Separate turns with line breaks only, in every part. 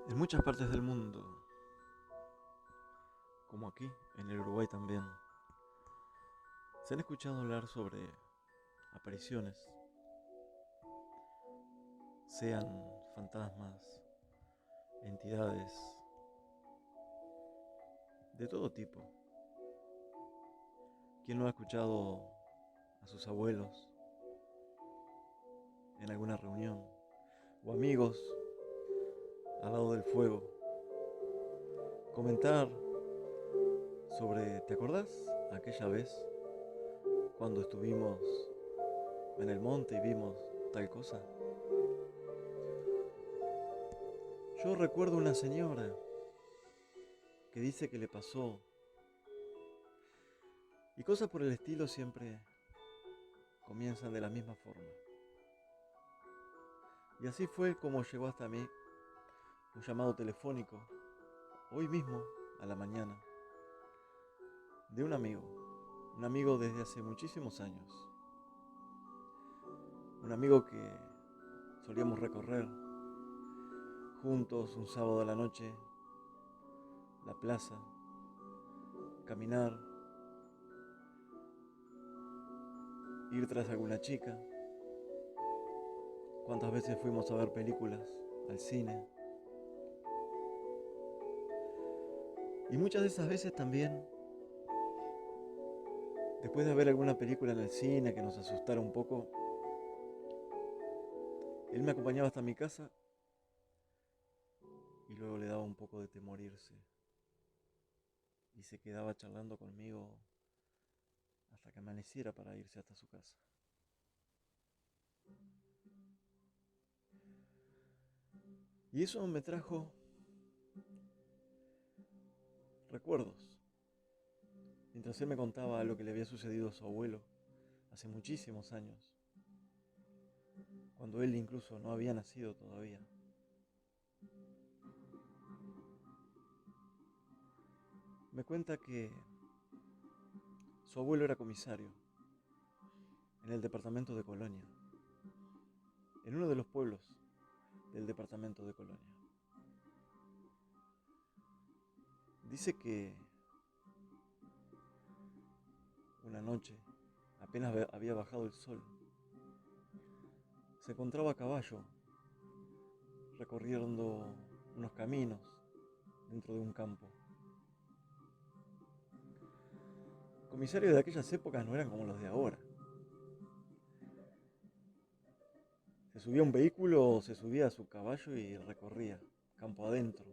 En muchas partes del mundo, como aquí, en el Uruguay también, se han escuchado hablar sobre apariciones, sean fantasmas, entidades, de todo tipo. ¿Quién no ha escuchado a sus abuelos en alguna reunión? O amigos al lado del fuego. Comentar sobre, ¿te acordás aquella vez cuando estuvimos en el monte y vimos tal cosa? Yo recuerdo una señora que dice que le pasó, y cosas por el estilo siempre comienzan de la misma forma. Y así fue como llegó hasta mí un llamado telefónico, hoy mismo, a la mañana, de un amigo desde hace muchísimos años, un amigo que solíamos recorrer juntos un sábado a la noche, la plaza, caminar, ir tras alguna chica. Cuántas veces fuimos a ver películas al cine. Y muchas de esas veces también, después de ver alguna película en el cine que nos asustara un poco, él me acompañaba hasta mi casa y luego le daba un poco de temor irse. Y se quedaba charlando conmigo hasta que amaneciera para irse hasta su casa. Y eso me trajo recuerdos. Mientras él me contaba lo que le había sucedido a su abuelo hace muchísimos años, cuando él incluso no había nacido todavía. Me cuenta que su abuelo era comisario en el departamento de Colonia, en uno de los pueblos del departamento de Colonia. Dice que una noche, apenas había bajado el sol, se encontraba a caballo recorriendo unos caminos dentro de un campo. Comisarios de aquellas épocas no eran como los de ahora. Se subía a un vehículo o se subía a su caballo y recorría campo adentro.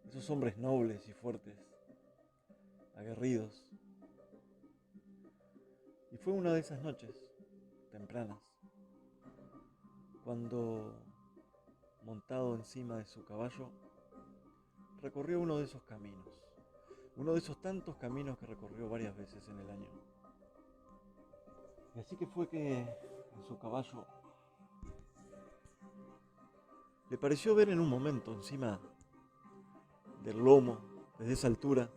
Esos hombres nobles y fuertes, aguerridos. Y fue una de esas noches, tempranas, cuando, montado encima de su caballo, recorrió uno de esos caminos. Uno de esos tantos caminos que recorrió varias veces en el año. Y así que fue que en su caballo le pareció ver en un momento encima del lomo, desde esa altura,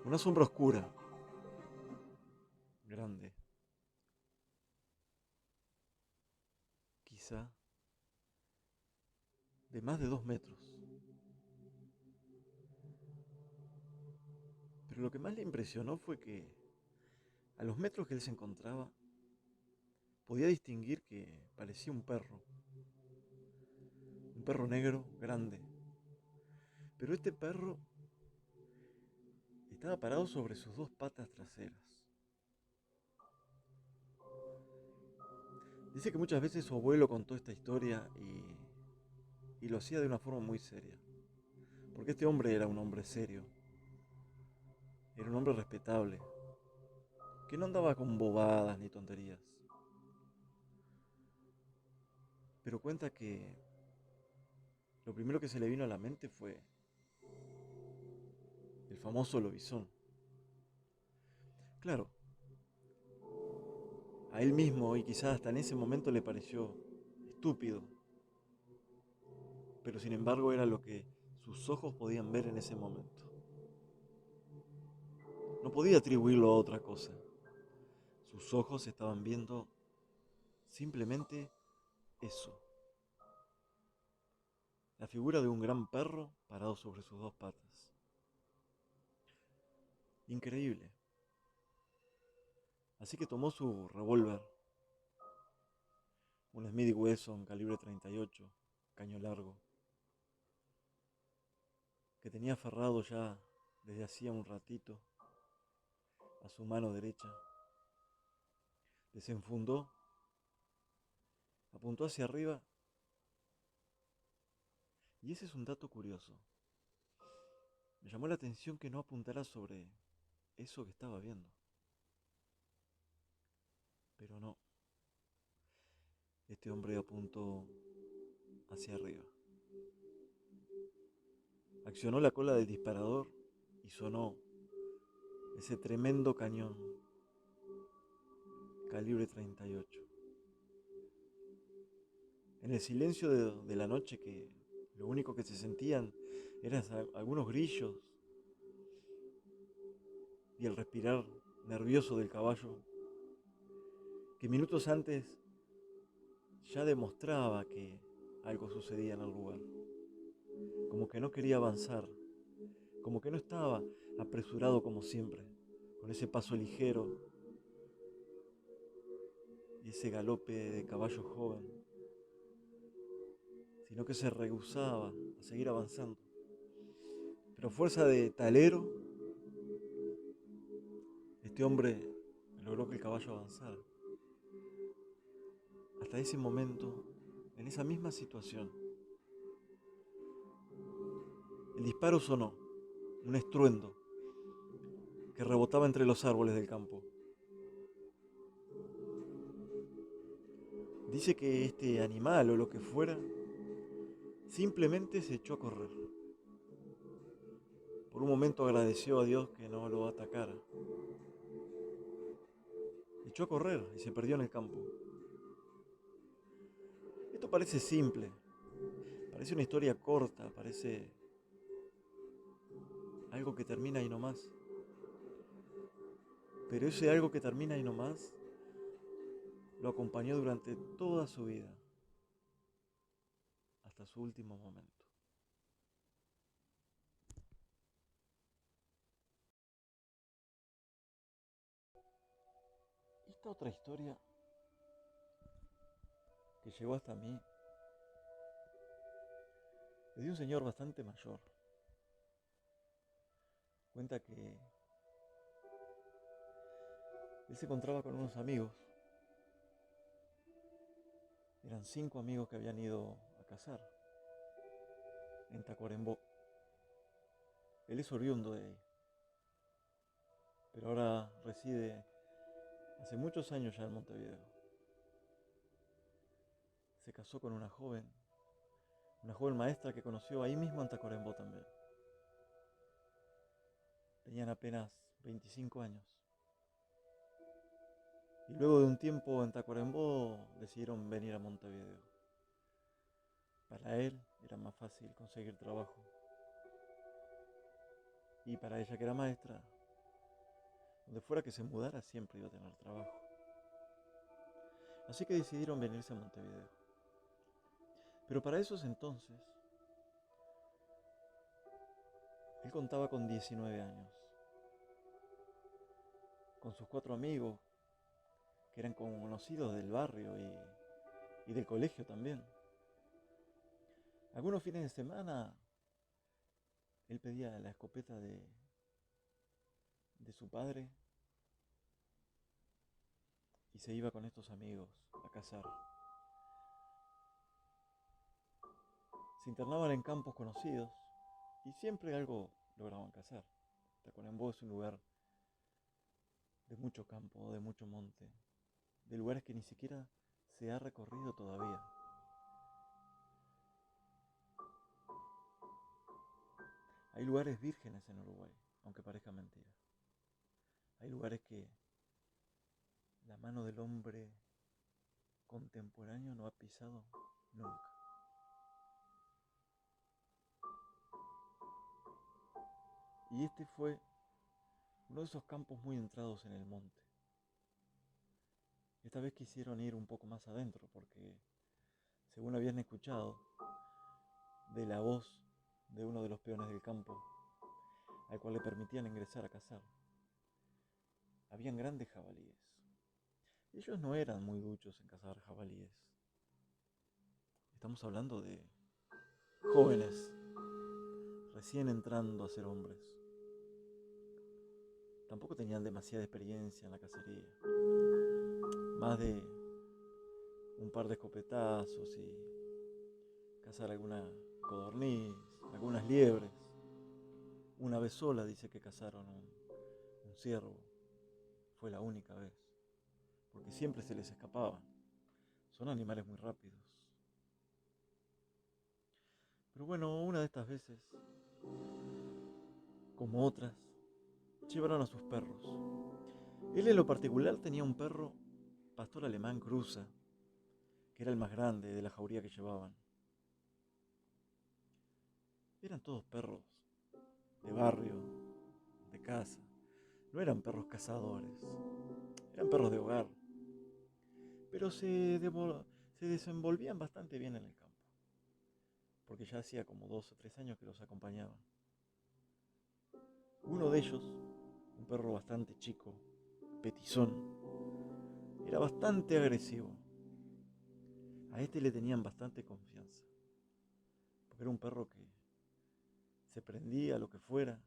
una sombra oscura, grande, quizá de más de 2 metros. Pero lo que más le impresionó fue que a los metros que él se encontraba, podía distinguir que parecía un perro negro grande. Pero este perro estaba parado sobre sus dos patas traseras. Dice que muchas veces su abuelo contó esta historia y lo hacía de una forma muy seria. Porque este hombre era un hombre serio, era un hombre respetable, que no andaba con bobadas ni tonterías. Pero cuenta que lo primero que se le vino a la mente fue el famoso lobizón. Claro, a él mismo y quizás hasta en ese momento le pareció estúpido, pero sin embargo era lo que sus ojos podían ver en ese momento. No podía atribuirlo a otra cosa. Sus ojos estaban viendo simplemente eso, la figura de un gran perro parado sobre sus dos patas. Increíble. Así que tomó su revólver, un Smith Wesson calibre 38, caño largo, que tenía aferrado ya desde hacía un ratito a su mano derecha. Desenfundó, apuntó hacia arriba, y ese es un dato curioso. Me llamó la atención que no apuntara sobre eso que estaba viendo. Pero no, este hombre apuntó hacia arriba. Accionó la cola del disparador y sonó ese tremendo cañón, calibre 38. En el silencio de la noche, que lo único que se sentían eran algunos grillos y el respirar nervioso del caballo, que minutos antes ya demostraba que algo sucedía en el lugar, como que no quería avanzar, como que no estaba apresurado como siempre, con ese paso ligero y ese galope de caballo joven, sino que se rehusaba a seguir avanzando. Pero a fuerza de talero, este hombre logró que el caballo avanzara. Hasta ese momento, en esa misma situación, el disparo sonó, un estruendo que rebotaba entre los árboles del campo. Dice que este animal o lo que fuera simplemente se echó a correr. Por un momento agradeció a Dios que no lo atacara. Echó a correr y se perdió en el campo. Esto parece simple, parece una historia corta, parece algo que termina ahí nomás. Pero ese algo que termina ahí nomás lo acompañó durante toda su vida, hasta su último momento. Esta otra historia que llegó hasta mí es de un señor bastante mayor. Cuenta que él se encontraba con unos amigos. Eran 5 amigos que habían ido a cazar en Tacuarembó. Él es oriundo de ahí, pero ahora reside hace muchos años ya en Montevideo. Se casó con una joven maestra que conoció ahí mismo en Tacuarembó también. Tenían apenas 25 años. Y luego de un tiempo en Tacuarembó decidieron venir a Montevideo. Para él era más fácil conseguir trabajo. Y para ella, que era maestra, donde fuera que se mudara siempre iba a tener trabajo. Así que decidieron venirse a Montevideo. Pero para esos entonces, él contaba con 19 años, con sus 4 amigos, que eran conocidos del barrio y del colegio también. Algunos fines de semana, él pedía la escopeta de su padre y se iba con estos amigos a cazar. Se internaban en campos conocidos y siempre algo lograban cazar. Tacuarembó es un lugar de mucho campo, de mucho monte, de lugares que ni siquiera se ha recorrido todavía. Hay lugares vírgenes en Uruguay, aunque parezca mentira. Hay lugares que la mano del hombre contemporáneo no ha pisado nunca. Y este fue uno de esos campos muy entrados en el monte. Esta vez quisieron ir un poco más adentro porque según habían escuchado, de la voz de uno de los peones del campo, al cual le permitían ingresar a cazar. Habían grandes jabalíes. Ellos no eran muy duchos en cazar jabalíes. Estamos hablando de jóvenes, recién entrando a ser hombres. Tampoco tenían demasiada experiencia en la cacería. Más de un par de escopetazos y cazar alguna codorniz, algunas liebres. Una vez sola dice que cazaron un ciervo. Fue la única vez. Porque siempre se les escapaban. Son animales muy rápidos. Pero bueno, una de estas veces, como otras, llevaron a sus perros. Él en lo particular tenía un perro pastor alemán cruza, que era el más grande de la jauría que llevaban. Eran todos perros de barrio, de casa. No eran perros cazadores, eran perros de hogar. Pero se desenvolvían bastante bien en el campo, porque ya hacía como 2 o 3 años que los acompañaban. Uno de ellos, un perro bastante chico, petizón, era bastante agresivo. A este le tenían bastante confianza, porque era un perro que se prendía a lo que fuera,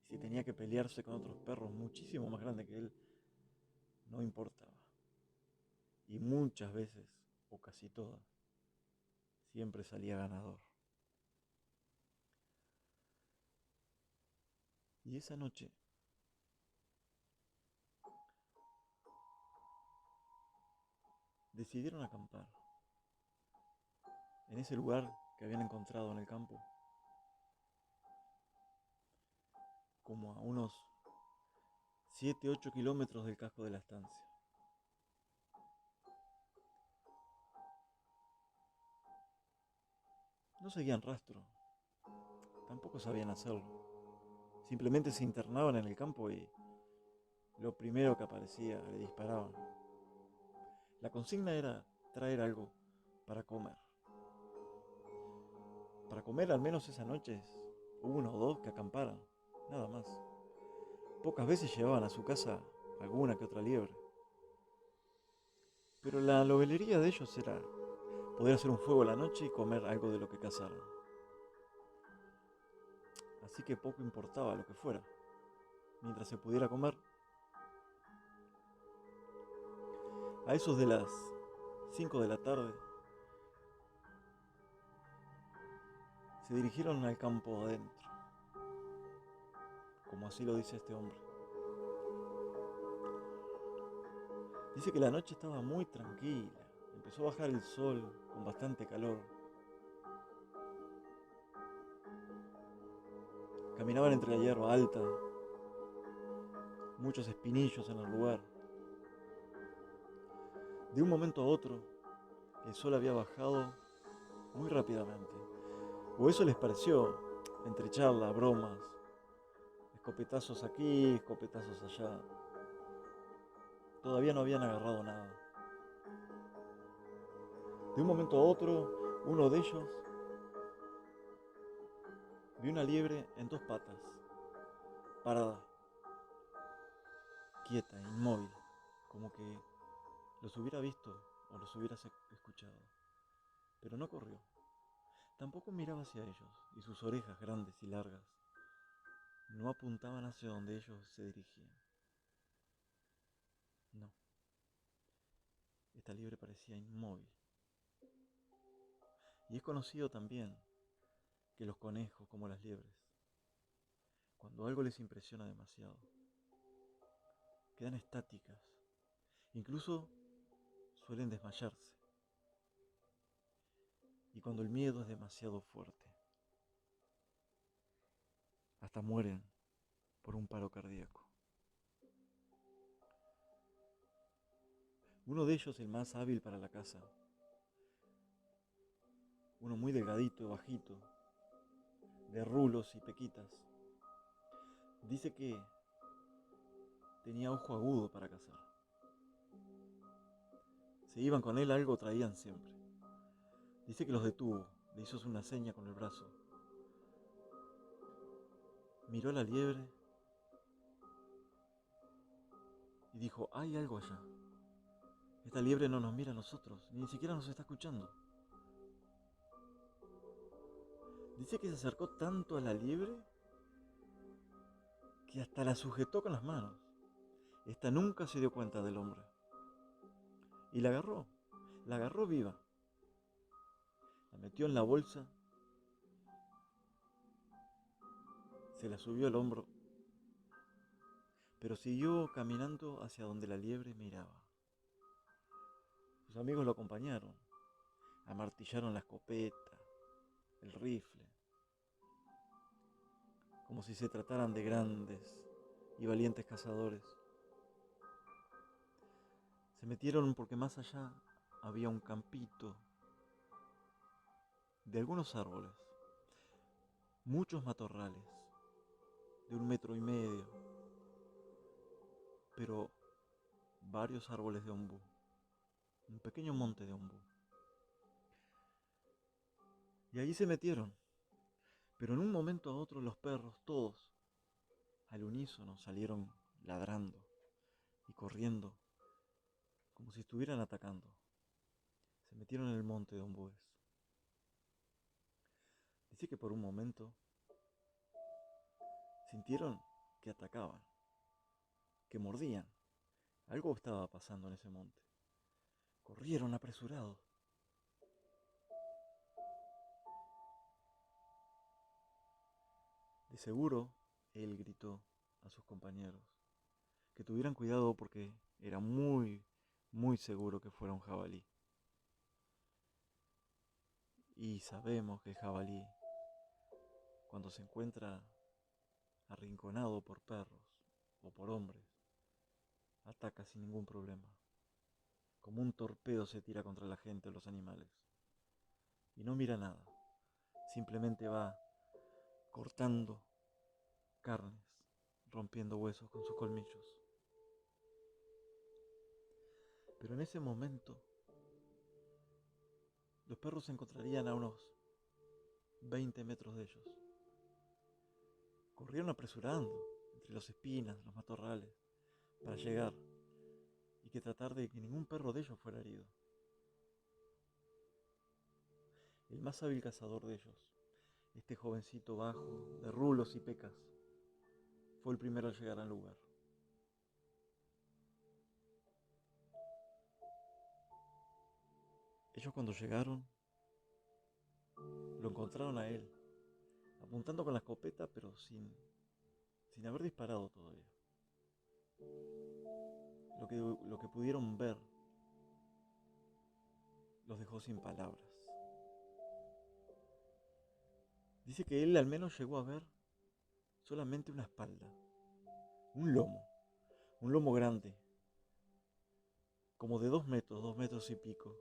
y si tenía que pelearse con otros perros muchísimo más grandes que él, no importaba. Y muchas veces, o casi todas, siempre salía ganador. Y esa noche decidieron acampar en ese lugar que habían encontrado en el campo, como a unos 7-8 kilómetros del casco de la estancia. No seguían rastro, tampoco sabían hacerlo. Simplemente se internaban en el campo y lo primero que aparecía le disparaban. La consigna era traer algo para comer. Para comer al menos esa noche, uno o dos que acamparan, nada más. Pocas veces llevaban a su casa alguna que otra liebre. Pero la logelería de ellos era poder hacer un fuego a la noche y comer algo de lo que cazaron. Así que poco importaba lo que fuera, mientras se pudiera comer. A esos de las 5 de la tarde, se dirigieron al campo adentro, como así lo dice este hombre. Dice que la noche estaba muy tranquila, empezó a bajar el sol con bastante calor. Caminaban entre la hierba alta, muchos espinillos en el lugar. De un momento a otro, el sol había bajado muy rápidamente, o eso les pareció, entre charlas, bromas, escopetazos aquí, escopetazos allá. Todavía no habían agarrado nada. De un momento a otro, uno de ellos vio una liebre en 2 patas, parada, quieta, inmóvil, como que los hubiera visto o los hubiera escuchado. Pero no corrió. Tampoco miraba hacia ellos, y sus orejas grandes y largas no apuntaban hacia donde ellos se dirigían. No, esta liebre parecía inmóvil. Y es conocido también que los conejos, como las liebres, cuando algo les impresiona demasiado, quedan estáticas, incluso suelen desmayarse. Y cuando el miedo es demasiado fuerte, hasta mueren por un paro cardíaco. Uno de ellos, el más hábil para la caza, uno muy delgadito, bajito, de rulos y pequitas, dice que tenía ojo agudo para cazar. Si iban con él, algo traían siempre. Dice que los detuvo, le hizo una seña con el brazo. Miró a la liebre y dijo, hay algo allá. Esta liebre no nos mira a nosotros, ni siquiera nos está escuchando. Dice que se acercó tanto a la liebre que hasta la sujetó con las manos. Esta nunca se dio cuenta del hombre. Y la agarró viva. La metió en la bolsa, se la subió al hombro, pero siguió caminando hacia donde la liebre miraba. Sus amigos lo acompañaron, amartillaron la escopeta, el rifle, como si se trataran de grandes y valientes cazadores. Se metieron porque más allá había un campito de algunos árboles, muchos matorrales, de 1,5 metros, pero varios árboles de ombú, un pequeño monte de ombú. Y allí se metieron, pero en un momento a otro los perros, todos, al unísono, salieron ladrando y corriendo, como si estuvieran atacando. Se metieron en el monte de ombúes. Dice que por un momento sintieron que atacaban, que mordían. Algo estaba pasando en ese monte. Corrieron apresurados. De seguro, él gritó a sus compañeros que tuvieran cuidado porque era muy, muy seguro que fuera un jabalí. Y sabemos que el jabalí, cuando se encuentra arrinconado por perros o por hombres, ataca sin ningún problema. Como un torpedo se tira contra la gente o los animales. Y no mira nada. Simplemente va cortando carnes, rompiendo huesos con sus colmillos. Pero en ese momento, los perros se encontrarían a unos 20 metros de ellos. Corrieron apresurando entre las espinas, los matorrales, para llegar y que tratar de que ningún perro de ellos fuera herido. El más hábil cazador de ellos, este jovencito bajo, de rulos y pecas, fue el primero a llegar al lugar. Ellos cuando llegaron, lo encontraron a él, apuntando con la escopeta, pero sin haber disparado todavía. Lo que pudieron ver los dejó sin palabras. Dice que él al menos llegó a ver solamente una espalda, un lomo grande, como de 2 metros y pico,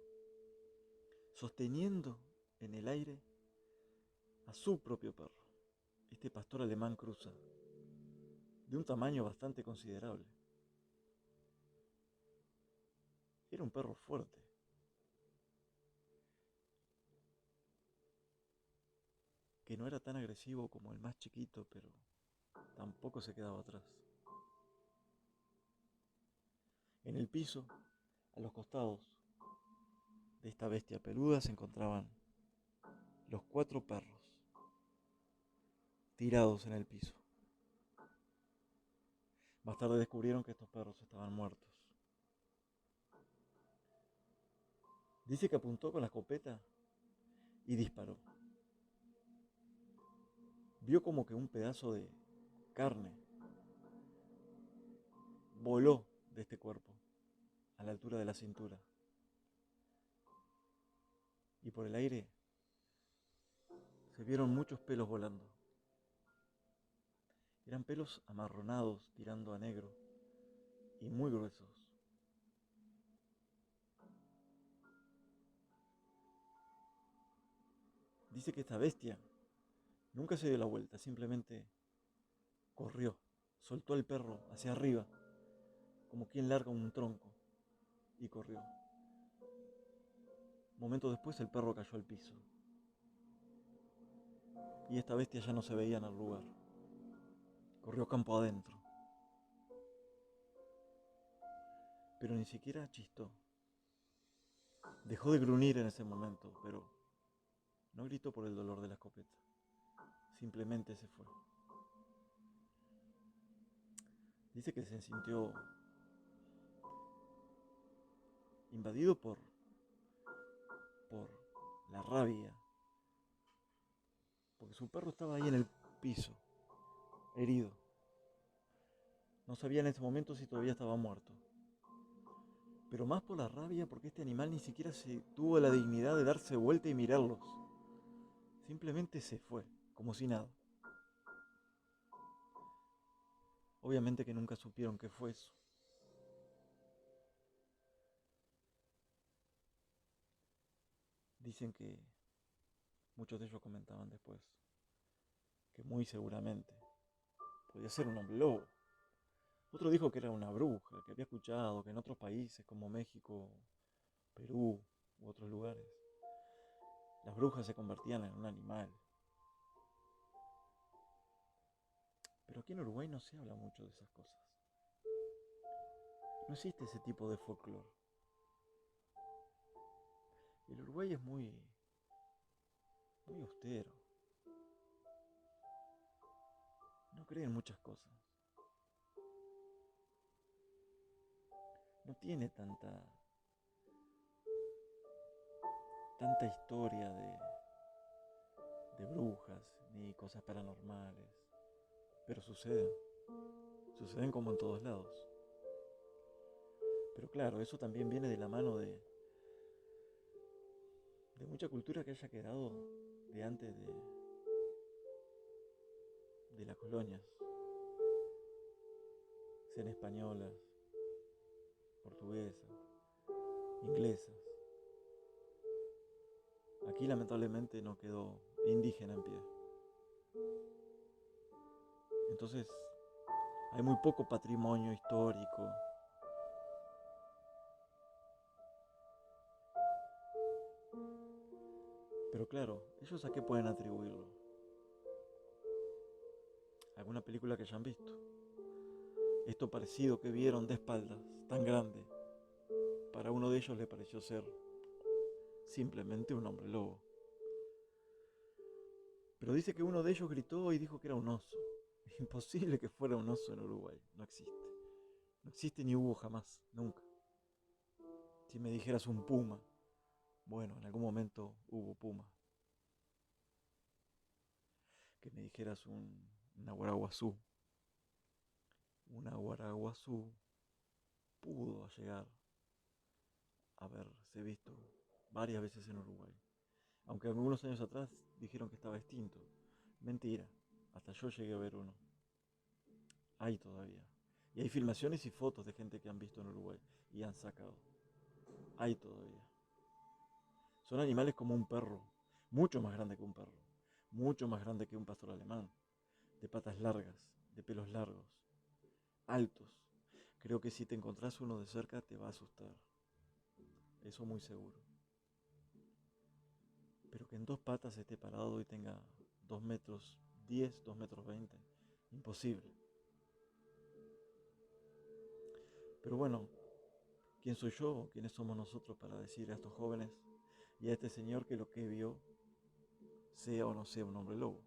sosteniendo en el aire a su propio perro, este pastor alemán cruza, de un tamaño bastante considerable. Era un perro fuerte. Que no era tan agresivo como el más chiquito, pero tampoco se quedaba atrás. En el piso, a los costados de esta bestia peluda, se encontraban los 4 perros, tirados en el piso. Más tarde descubrieron que estos perros estaban muertos. Dice que apuntó con la escopeta y disparó. Vio como que un pedazo de carne voló de este cuerpo a la altura de la cintura. Y por el aire se vieron muchos pelos volando. Eran pelos amarronados, tirando a negro, y muy gruesos. Dice que esta bestia nunca se dio la vuelta, simplemente corrió, soltó al perro hacia arriba, como quien larga un tronco, y corrió. Momento después el perro cayó al piso. Y esta bestia ya no se veía en el lugar. Corrió campo adentro. Pero ni siquiera chistó. Dejó de gruñir en ese momento, pero no gritó por el dolor de la escopeta. Simplemente se fue. Dice que se sintió invadido por la rabia, porque su perro estaba ahí en el piso, herido. No sabía en ese momento si todavía estaba muerto. Pero más por la rabia porque este animal ni siquiera se tuvo la dignidad de darse vuelta y mirarlos. Simplemente se fue, como si nada. Obviamente que nunca supieron qué fue eso. Dicen que muchos de ellos comentaban después que muy seguramente podía ser un hombre lobo. Otro dijo que era una bruja, que había escuchado que en otros países como México, Perú u otros lugares, las brujas se convertían en un animal. Pero aquí en Uruguay no se habla mucho de esas cosas. No existe ese tipo de folclore. El Uruguay es muy austero. No cree en muchas cosas. No tiene tanta historia de brujas ni cosas paranormales. Pero suceden como en todos lados. Pero claro, eso también viene de la mano de mucha cultura que haya quedado de antes de las colonias, sean españolas, portuguesas, inglesas. Aquí lamentablemente no quedó indígena en pie. Entonces hay muy poco patrimonio histórico. Pero claro, ¿ellos a qué pueden atribuirlo? ¿Alguna película que hayan visto? Esto parecido que vieron de espaldas, tan grande, para uno de ellos le pareció ser simplemente un hombre lobo. Pero dice que uno de ellos gritó y dijo que era un oso. Imposible que fuera un oso en Uruguay, no existe. No existe ni hubo jamás, nunca. Si me dijeras un puma, bueno, en algún momento hubo puma. Que me dijeras un aguaraguazú. Un aguaraguazú pudo llegar a haberse visto varias veces en Uruguay. Aunque algunos años atrás dijeron que estaba extinto. Mentira, hasta yo llegué a ver uno. Hay todavía. Y hay filmaciones y fotos de gente que han visto en Uruguay y han sacado. Hay todavía. Son animales como un perro, mucho más grande que un perro, mucho más grande que un pastor alemán, de patas largas, de pelos largos, altos. Creo que si te encontrás uno de cerca te va a asustar. Eso muy seguro. Pero que en dos patas esté parado y tenga 2 metros 10, 2 metros 20, imposible. Pero bueno, ¿quién soy yo o quiénes somos nosotros para decir a estos jóvenes y a este señor que lo que vio sea o no sea un hombre lobo?